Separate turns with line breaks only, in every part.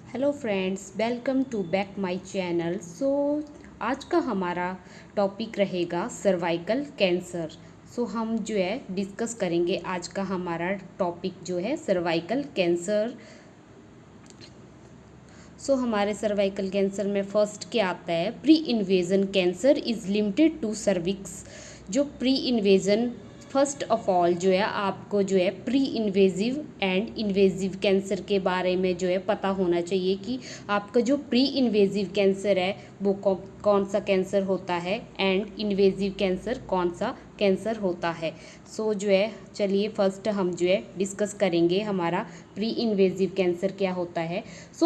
Hello friends, welcome to back my channel. आज का हमारा टॉपिक रहेगा सर्वाइकल कैंसर। हम जो है डिस्कस करेंगे। आज का हमारा टॉपिक जो है सर्वाइकल कैंसर। हमारे सर्वाइकल कैंसर में फर्स्ट क्या आता है? Pre invasion cancer is limited to cervix. जो pre invasion first of all जो है आपको जो है pre invasive and invasive cancer के बारे में जो है पता होना चाहिए कि आपका जो प्री इन्वेजिव कैंसर है वो कौन सा कैंसर होता है एंड इन्वेजिव कैंसर कौन सा कैंसर होता है। जो है चलिए फर्स्ट हम जो है डिस्कस करेंगे हमारा प्री इन्वेजिव कैंसर क्या होता है।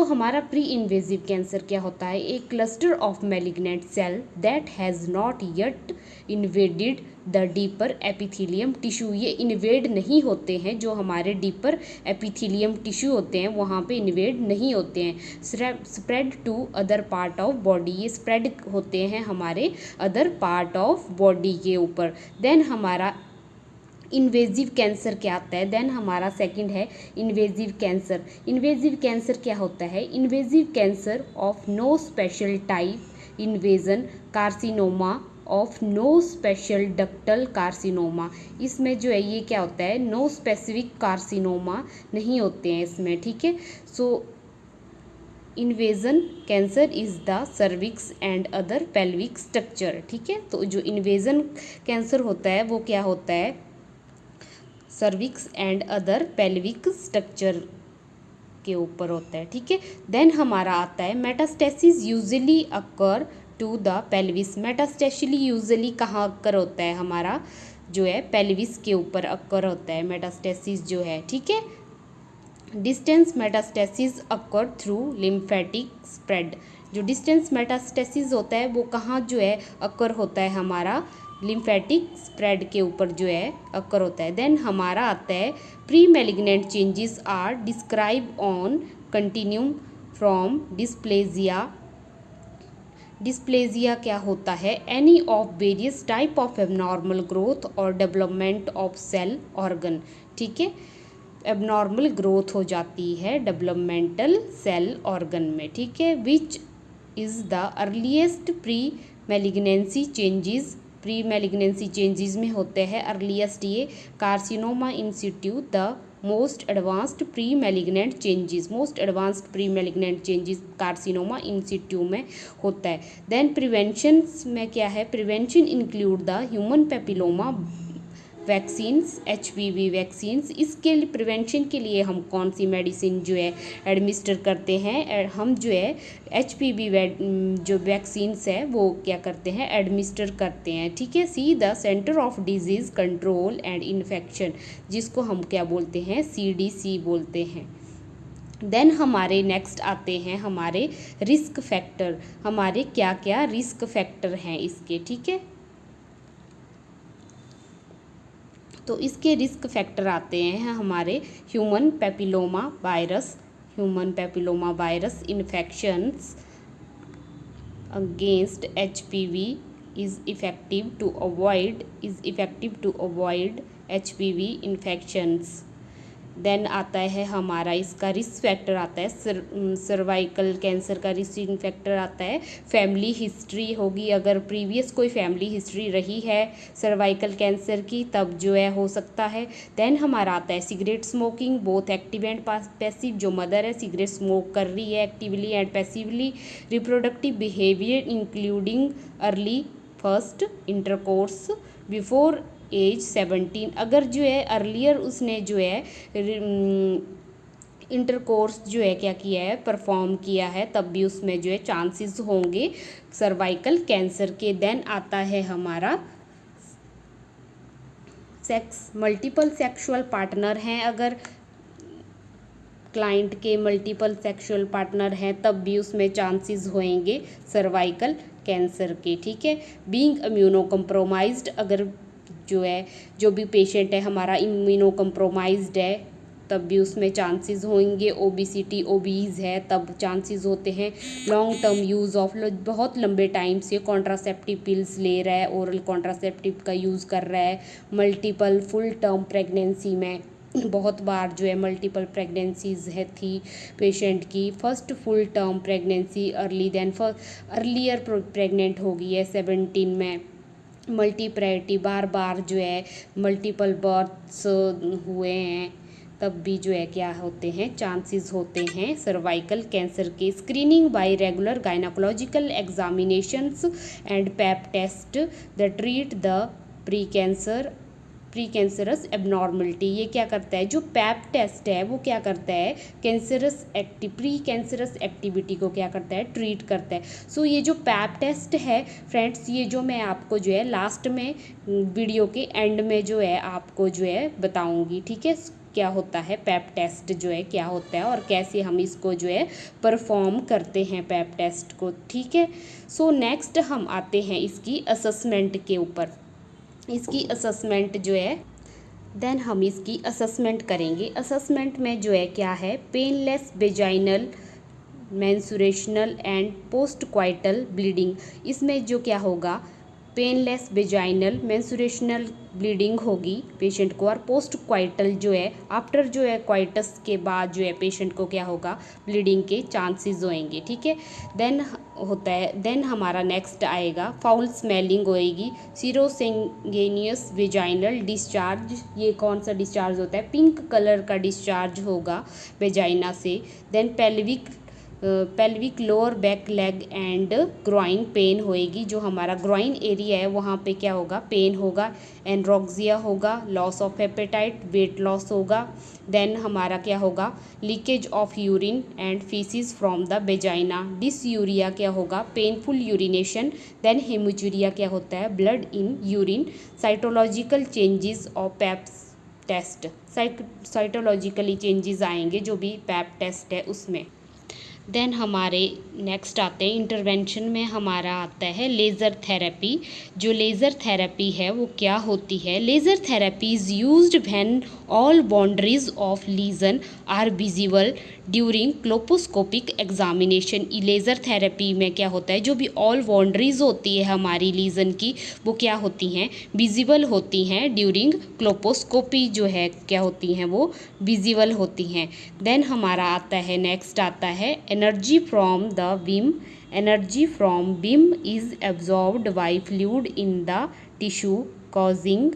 हमारा प्री इन्वेजिव कैंसर क्या होता है? एक cluster of malignant cell that has not yet invaded the deeper epithelium tissue. ये इन्वेड नहीं होते हैं, जो हमारे डीपर एपिथेलियम टिश्यू होते हैं वहाँ पे इन्वेड नहीं होते हैं। Spread to other part of body, ये स्प्रेड होते हैं हमारे अदर पार्ट ऑफ बॉडी के ऊपर। देन हमारा इन्वेजिव कैंसर क्या आता है? देन हमारा सेकंड है इन्वेजिव कैंसर। इन्वेजिव कैंसर क्या होता है? Invasive cancer of no special type invasion carcinoma of no special ductal carcinoma. इसमें जो है ये क्या होता है? नो स्पेसिफिक कार्सिनोमा नहीं होते हैं इसमें, ठीक है। Invasion cancer is the cervix and other pelvic structure, ठीक है। तो जो इन्वेजन कैंसर होता है वो क्या होता है? Cervix and other pelvic structure के ऊपर होता है, ठीक है। देन हमारा आता है metastasis usually occur to the pelvis. मेटास्टेशली यूजुअली कहाँ अकर होता है? हमारा जो है पेल्विस के ऊपर अकर होता है मेटास्टेसिस जो है, ठीक है। डिस्टेंस मेटास्टेसिस अकर थ्रू लिम्फेटिक स्प्रेड। जो डिस्टेंस मेटास्टेसिस होता है वो कहाँ जो है अकर होता है? हमारा लिम्फेटिक स्प्रेड के ऊपर जो है अकर होता है। देन हमारा आता है pre malignant changes are describe on continuum from dysplasia. Dysplasia क्या होता है? Any of various type of abnormal growth और डेवलपमेंट ऑफ सेल ऑर्गन, ठीक है। एबनॉर्मल ग्रोथ हो जाती है डेवलपमेंटल सेल ऑर्गन में, ठीक है। Which is the earliest pre malignancy changes. Pre malignancy changes में होते हैं अर्लीस्ट ये carcinoma in situ the most advanced pre malignant changes. Most advanced pre malignant changes carcinoma in situ में होता है। देन प्रिवेंशन में क्या है? Prevention include the human papilloma vaccines, HPV vaccines. इसके लिए प्रिवेंशन के लिए हम कौन सी मेडिसिन जो है एडमिनिस्टर करते हैं? हम जो है HPV जो वैक्सीन्स है वो क्या करते हैं? एडमिनिस्टर करते हैं, ठीक है। See the centre of disease control and infection, जिसको हम क्या बोलते हैं? CDC बोलते हैं। देन हमारे नेक्स्ट आते हैं हमारे रिस्क फैक्टर। हमारे क्या क्या रिस्क फैक्टर हैं इसके, ठीक है। तो इसके रिस्क फैक्टर आते हैं हमारे human papilloma virus. Human papilloma virus infections against HPV is effective to avoid HPV infections. Then आता है हमारा इसका रिस्क फैक्टर आता है सर्वाइकल कैंसर का रिस्क फैक्टर आता है फैमिली हिस्ट्री होगी। अगर प्रीवियस कोई फैमिली हिस्ट्री रही है सर्वाइकल कैंसर की तब जो है हो सकता है। देन हमारा आता है cigarette smoking both active and passive. जो मदर है सिगरेट स्मोक कर रही है actively and passively. Reproductive behaviour including early first intercourse before age 17। अगर जो है अर्लियर उसने जो है इंटरकोर्स जो है क्या किया है? परफॉर्म किया है, तब भी उसमें जो है चांसेस होंगे सर्वाइकल कैंसर के। देन आता है हमारा सेक्स। मल्टीपल सेक्सुअल पार्टनर हैं, अगर क्लाइंट के मल्टीपल सेक्सुअल पार्टनर हैं तब भी उसमें चांसेस होंगे सर्वाइकल कैंसर के, ठीक है। बीइंग इम्यूनो कम्प्रोमाइज्ड, अगर जो है जो भी पेशेंट है हमारा इम्यूनो कम्प्रोमाइज्ड है तब भी उसमें चांसेस होंगे। ओबिसिटी ओबीज है तब चांसेस होते हैं। लॉन्ग टर्म यूज़ ऑफ, बहुत लंबे टाइम से कॉन्ट्रासेप्टिव पिल्स ले रहा है, ओरल कॉन्ट्रासेप्टिव का यूज़ कर रहा है। मल्टीपल फुल टर्म प्रेगनेंसी में बहुत बार जो है मल्टीपल प्रेगनेंसीज है थी पेशेंट की, first full term pregnancy early then earlier pregnant हो गई है 17 में, मल्टीप्रेटी बार बार जो है मल्टीपल बर्थ्स हुए हैं, तब भी जो है क्या होते हैं, चांसेस होते हैं सर्वाइकल कैंसर के। Screening by regular gynaecological examinations and pap test the treat the pre cancerous abnormality. ये क्या करता है, जो पैप टेस्ट है वो क्या करता है, प्री कैंसरस एक्टिविटी को क्या करता है, ट्रीट करता है। सो ये जो पैप टेस्ट है फ्रेंड्स, ये जो मैं आपको जो है लास्ट में वीडियो के एंड में जो है आपको जो है बताऊंगी, ठीक है, क्या होता है पैप टेस्ट जो है क्या होता है और कैसे हम इसको जो है परफॉर्म करते हैं पैप टेस्ट को, ठीक है। सो नेक्स्ट हम आते हैं इसकी असेसमेंट के ऊपर। इसकी असेसमेंट जो है देन हम इसकी असेसमेंट करेंगे। असेसमेंट में जो है क्या है, painless vaginal menstruational and post coital bleeding. इसमें जो क्या होगा, पेनलेस वेजाइनल मेंस्ट्रुएशनल ब्लीडिंग होगी पेशेंट को, और पोस्ट क्वाइटल जो है आफ्टर जो है क्वाइटस के बाद जो है पेशेंट को क्या होगा, ब्लीडिंग के चांसेस होंगे, ठीक है। देन होता है, देन हमारा नेक्स्ट आएगा फाउल स्मेलिंग होएगी, सीरोसेंगेनियस वेजाइनल डिस्चार्ज। ये कौन सा डिस्चार्ज होता है, पिंक कलर का डिस्चार्ज होगा वेजाइना से। Then pelvic lower back leg and groin pain होएगी, जो हमारा ग्रोइन एरिया है वहाँ पे क्या होगा, पेन होगा। एनरोक्सिया होगा, loss of appetite, weight loss होगा। देन हमारा क्या होगा, leakage of urine and faeces from the vagina. Dysuria क्या होगा, पेनफुल यूरिनेशन। देन हेमोजूरिया क्या होता है, blood in urine. Cytological changes of paps test, cytologically changes आएंगे जो भी पैप टेस्ट है उसमें। देन हमारे नेक्स्ट आते हैं इंटरवेंशन में, हमारा आता है लेज़र थेरेपी। जो लेज़र थेरेपी है वो क्या होती है, laser therapy is used when all boundaries of lesion are visible during colposcopic examination. Laser therapy में क्या होता है, जो भी ऑल बाउंड्रीज होती है हमारी लीजन की वो क्या होती हैं, विजिबल होती हैं ड्यूरिंग क्लोपोस्कोपी, जो है क्या होती हैं, वो विजिबल होती हैं। देन हमारा आता है नेक्स्ट आता है energy from the beam. Energy from beam is absorbed by fluid in the tissue causing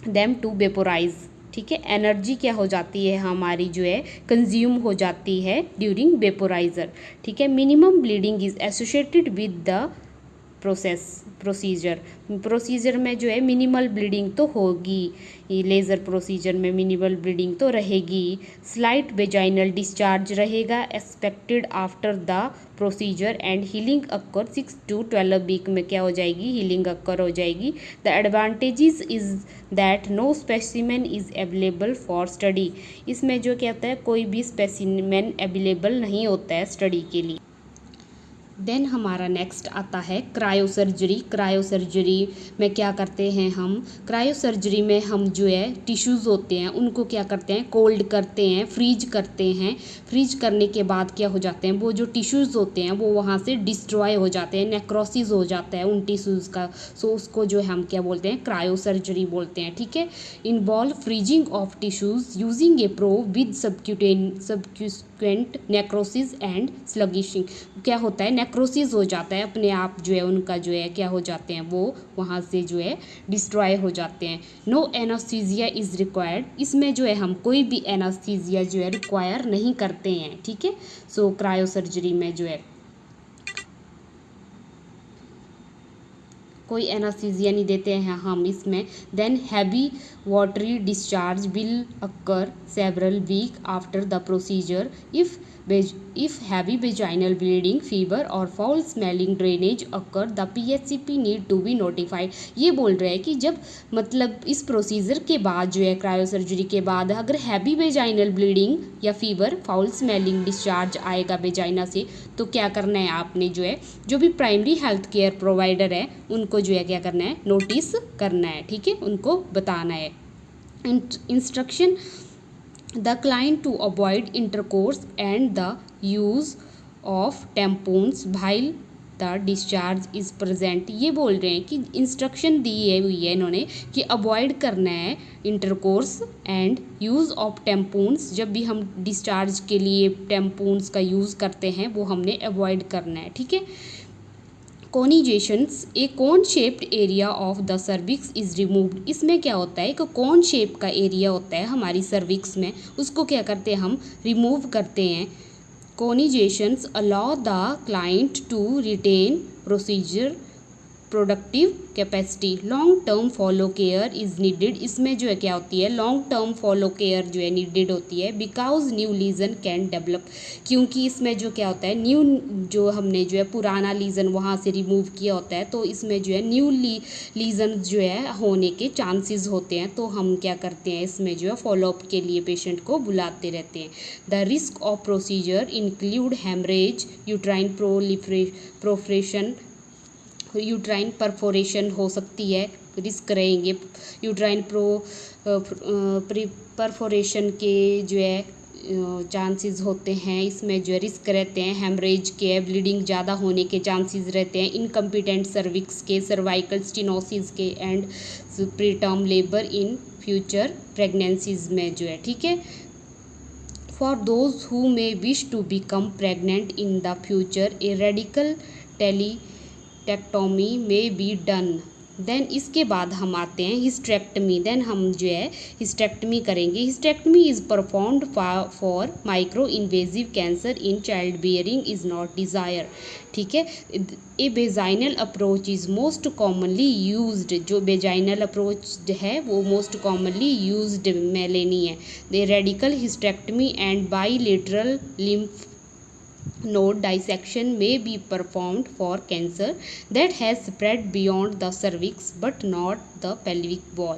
them to vaporise, ठीक है। एनर्जी क्या हो जाती है हमारी जो है कंज्यूम हो जाती है ड्यूरिंग वेपोराइजर, ठीक है। Minimum bleeding is associated with the procedure में जो है मिनिमल ब्लीडिंग तो होगी, लेज़र प्रोसीजर में मिनिमल ब्लीडिंग तो रहेगी। स्लाइट वेजाइनल डिस्चार्ज रहेगा expected after the procedure and healing occur 6 to 12 week में क्या हो जाएगी, हीलिंग अक्कर हो जाएगी। The advantages is that no specimen is available for study. इसमें जो क्या होता है, कोई भी स्पेसिमेन अवेलेबल नहीं होता है स्टडी के लिए। देन हमारा नेक्स्ट आता है क्रायोसर्जरी। क्रायोसर्जरी में क्या करते हैं हम, क्रायोसर्जरी में हम जो है टिश्यूज़ होते हैं उनको क्या करते हैं, कोल्ड करते हैं, फ्रीज करते हैं। फ्रीज करने के बाद क्या हो जाते हैं, वो जो टिश्यूज़ होते हैं वो वहाँ से डिस्ट्रॉय हो जाते हैं, नेक्रोसिस हो जाता है उन टिश्यूज़ का। सो उसको जो है हम क्या बोलते हैं, क्रायोसर्जरी बोलते हैं, ठीक है। Involve freezing of tissues using a probe with subsequent necrosis and sloughing. क्या होता है, नेक्रोसिस हो जाता है अपने आप, जो है उनका जो है क्या हो जाते हैं, वो वहाँ से जो है डिस्ट्रॉय हो जाते हैं। No anaesthesia is required. इसमें जो है हम कोई भी एनास्थीसिया जो है रिक्वायर नहीं करते हैं, ठीक है। सो क्रायोसर्जरी में जो है कोई एनास्थीसिया नहीं देते हैं हम इसमें। Then heavy watery discharge will occur several week after the procedure if heavy vaginal bleeding, fever or foul smelling drainage occur, the PHCP need to be notified। ये बोल रहे हैं कि जब मतलब इस प्रोसीजर के बाद जो है क्रायोसर्जरी के बाद अगर हैवी वेजाइनल ब्लीडिंग या फीवर, फाउल स्मेलिंग डिस्चार्ज आएगा वेजाइना से, तो क्या करना है आपने, जो है जो भी प्राइमरी हेल्थ केयर प्रोवाइडर है उनको जो है क्या करना है, नोटिस करना है, ठीक है, उनको बताना है। Instruction the client to avoid intercourse and the use of tampons while the discharge is present. ये बोल रहे हैं कि इंस्ट्रक्शन दी हुई है इन्होंने कि अवॉइड करना है intercourse and use of tampons. जब भी हम डिस्चार्ज के लिए टैम्पून्स का यूज़ करते हैं वो हमने अवॉइड करना है, ठीक है। Conizations, a cone shaped area of the cervix is removed. इसमें क्या होता है कि कॉन शेप का एरिया होता है हमारी सर्विक्स में, उसको क्या करते हैं हम रिमूव करते हैं। Conizations allow the client to retain procedure productive capacity. Long term follow care is needed. इसमें जो है क्या होती है, लॉन्ग टर्म फॉलो केयर जो है नीडेड होती है because new lesion can develop. क्योंकि इसमें जो क्या होता है, न्यू जो हमने जो है पुराना लीजन वहाँ से रिमूव किया होता है, तो इसमें जो है न्यू लीजन जो है होने के चांसेस होते हैं। तो हम क्या करते हैं, इसमें जो है फॉलोअप के लिए पेशेंट को बुलाते रहते हैं। The risk of procedure include haemorrhage, uterine perforation, uterine perforation हो सकती है, रिस्क रहेंगे। यूट्राइन परफोरेशन के जो है चांसेस होते हैं, इसमें जो है रिस्क रहते हैं। हेमरेज के, ब्लीडिंग ज़्यादा होने के चांसेस रहते हैं। इनकम्पिटेंट सर्विक्स के, सर्वाइकल स्टेनोसिस के and preterm labour in future pregnancies में जो है, ठीक है। For those who may wish to become pregnant in the future a radical trachelectomy may be done. Then इसके बाद हम आते हैं हिस्टेक्टमी। देन हम जो है हिस्टेक्टमी करेंगे। Hysterectomy is performed for micro invasive cancer in child bearing is not desire, ठीक है। A vaginal approach is most commonly used. जो बेजाइनल अप्रोच है वो मोस्ट कॉमनली यूज्ड में लेनी है। The radical hysterectomy and bilateral lymph node dissection may be performed for cancer that has spread beyond the cervix but not the pelvic wall।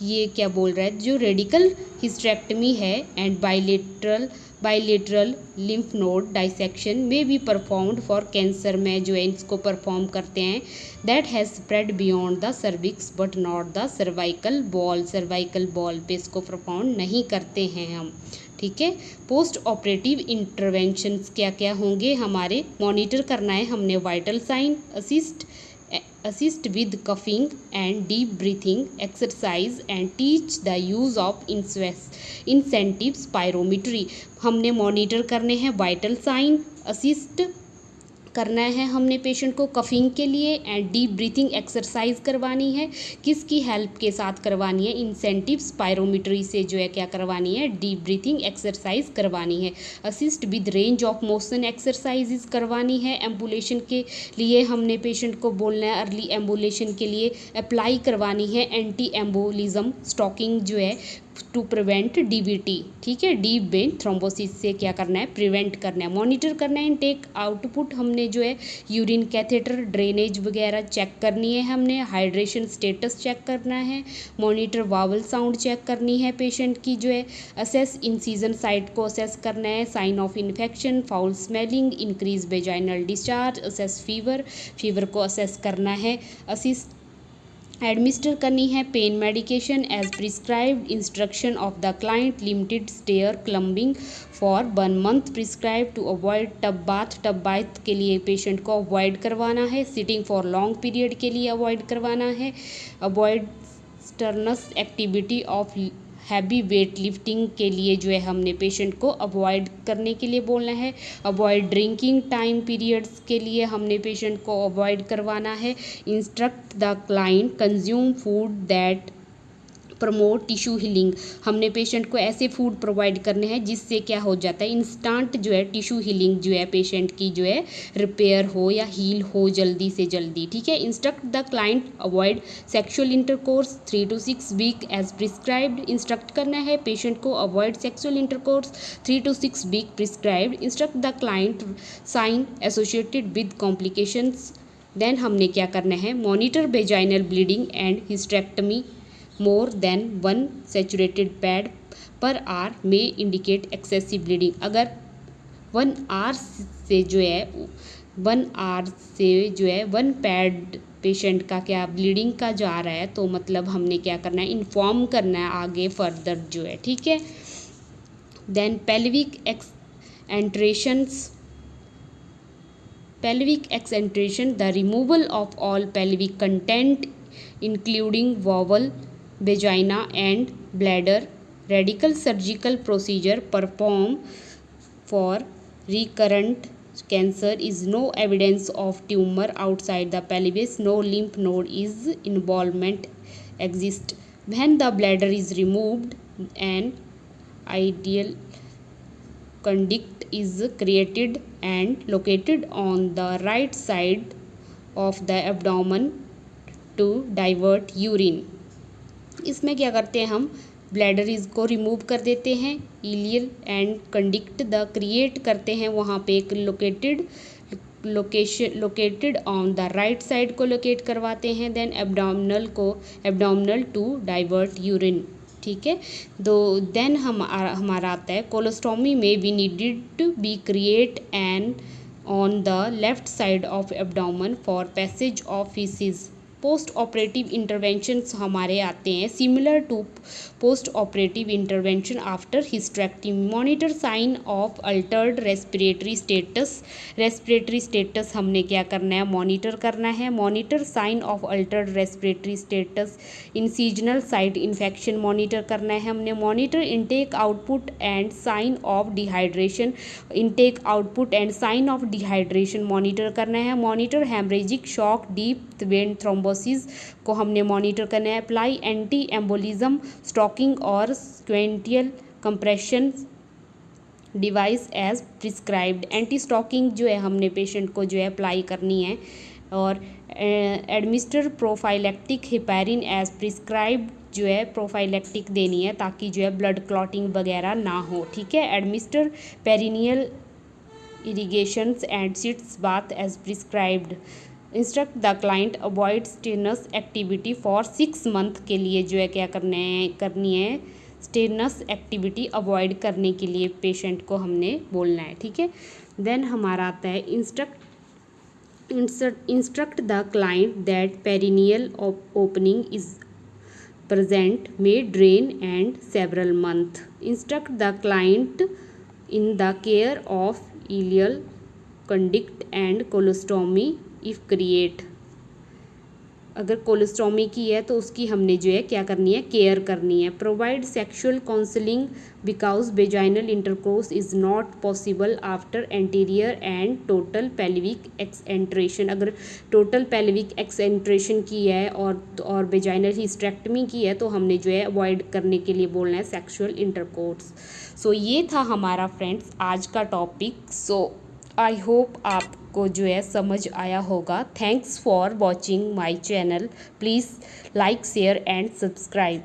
ये क्या बोल रहा है, जो रेडिकल हिस्टेक्टमी है and bilateral lymph node dissection में भी performed for cancer में जो है इसको परफॉर्म करते हैं। That has spread beyond the cervix but not the cervical ball. Cervical ball पे इसको परफॉर्म नहीं करते हैं हम, ठीक है। पोस्ट ऑपरेटिव इंटरवेंशंस क्या क्या होंगे हमारे, मॉनिटर करना है हमने vital sign, assist with coughing and deep breathing exercise and teach the use of incentive spirometry. हमने मॉनिटर करने हैं वाइटल साइन, असिस्ट करना है हमने पेशेंट को कफिंग के लिए एंड डीप ब्रीथिंग एक्सरसाइज करवानी है। किसकी हेल्प के साथ करवानी है, इंसेंटिव स्पायरोमीट्री से जो है क्या करवानी है, डीप ब्रीथिंग एक्सरसाइज करवानी है। Assist with range of motion exercises करवानी है। एम्बुलेशन के लिए हमने पेशेंट को बोलना है, अर्ली एम्बुलेशन के लिए अप्लाई करवानी है एंटी एम्बोलिज्म स्टॉकिंग जो है टू प्रिवेंट डीवीटी, ठीक है। डीप वेन थ्रोम्बोसिस से क्या करना है, प्रिवेंट करना है। मॉनिटर करना है इनटेक आउटपुट, हमने जो है यूरिन कैथेटर ड्रेनेज वगैरह चेक करनी है, हमने हाइड्रेशन स्टेटस चेक करना है, मॉनिटर वावल साउंड चेक करनी है पेशेंट की जो है, असेस इंसीजन साइट को असेस करना है, sign of infection, foul smelling, increase vaginal discharge, assess fever को असेस करना है, असिस्ट एडमिनिस्टर करनी है pain medication as prescribed, instruction of the client, limited stair climbing for 1 month prescribe to avoid tub bath के लिए patient को avoid करवाना है, सिटिंग फॉर लॉन्ग पीरियड के लिए अवॉइड करवाना है, avoid Stearns activity of heavy weight lifting के लिए जो है हमने पेशेंट को अवॉइड करने के लिए बोलना है, अवॉइड ड्रिंकिंग टाइम पीरियड्स के लिए हमने पेशेंट को अवॉइड करवाना है, instruct the client consume food that promote tissue healing. हमने पेशेंट को ऐसे फूड प्रोवाइड करने हैं जिससे क्या हो जाता है, इंस्टेंट जो है टिश्यू हीलिंग जो है पेशेंट की जो है रिपेयर हो या हील हो जल्दी से जल्दी, ठीक है। Instruct the client avoid sexual intercourse 3 to 6 week as prescribed. Instruct करना है पेशेंट को avoid sexual intercourse 3 to 6 week prescribed. Instruct the client sign associated with complications. Then हमने क्या करना है, monitor vaginal bleeding and hysterectomy. More than 1 saturated pad per hour में indicate excessive bleeding. अगर 1 our से जो है 1 आवर से जो है 1 पैड पेशेंट का क्या ब्लीडिंग का जा रहा है, तो मतलब हमने क्या करना है, इन्फॉर्म करना है आगे फर्दर जो है, ठीक है। Then pelvic exenterations Pelvic exentration, the removal of all pelvic content including bowel, vagina and bladder. Radical surgical procedure performed for recurrent cancer is no evidence of tumor outside the pelvis. No lymph node is involvement exists. When the bladder is removed, an ideal conduct is created and located on the right side of the abdomen to divert urine. इसमें क्या करते हैं हम bladder को remove कर देते हैं, ileal and conduct the create करते हैं, वहाँ पे एक located on the right side को लोकेट करवाते हैं, then abdominal to divert urine. ठीक है. देन हमारा आता है कोलोस्टोमी में we needed to be create and on the left side of abdomen for passage of faeces. Post operative interventions हमारे आते हैं similar to post operative intervention after hysterectomy. Monitor sign of altered respiratory status हमने क्या करना है, monitor करना है. Monitor sign of altered respiratory status. Incisional site infection monitor करना है हमने. Monitor intake output and sign of dehydration. Intake output and sign of dehydration monitor करना है. Monitor haemorrhagic shock, deep vein thrombosis को हमने monitor करना है. Apply anti embolism stocking और sequential compression device as prescribed. Anti stocking जो है हमने पेशेंट को जो है अप्लाई करनी है. और administer prophylactic heparin as prescribed जो है प्रोफाइलेक्टिक देनी है ताकि जो है ब्लड क्लॉटिंग वगैरह ना हो. ठीक है. Administer perineal irrigations and sitz bath as prescribed. Instruct the client avoid strenuous activity for 6 month के लिए जो है क्या करनी है स्टेनस एक्टिविटी अवॉइड करने के लिए पेशेंट को हमने बोलना है. ठीक है. देन हमारा आता है instruct the client that perineal opening is present may drain and several months. Instruct the client in the care of ileal conduct and colostomy if create. अगर कोलोस्टोमी की है तो उसकी हमने जो है क्या करनी है, केयर करनी है. Provide sexual counselling because vaginal intercourse is not possible after anterior and total pelvic exenteration. अगर टोटल पेल्विक एक्सेंट्रेशन की है और वेजाइनल हिस्टेरेक्टमी की है तो हमने जो है अवॉइड करने के लिए बोलना है सेक्शुअल इंटरकोर्स. सो ये था हमारा फ्रेंड्स आज का टॉपिक. सो आई होप आपको जो है समझ आया होगा. Thanks for watching my channel. Please like share and subscribe.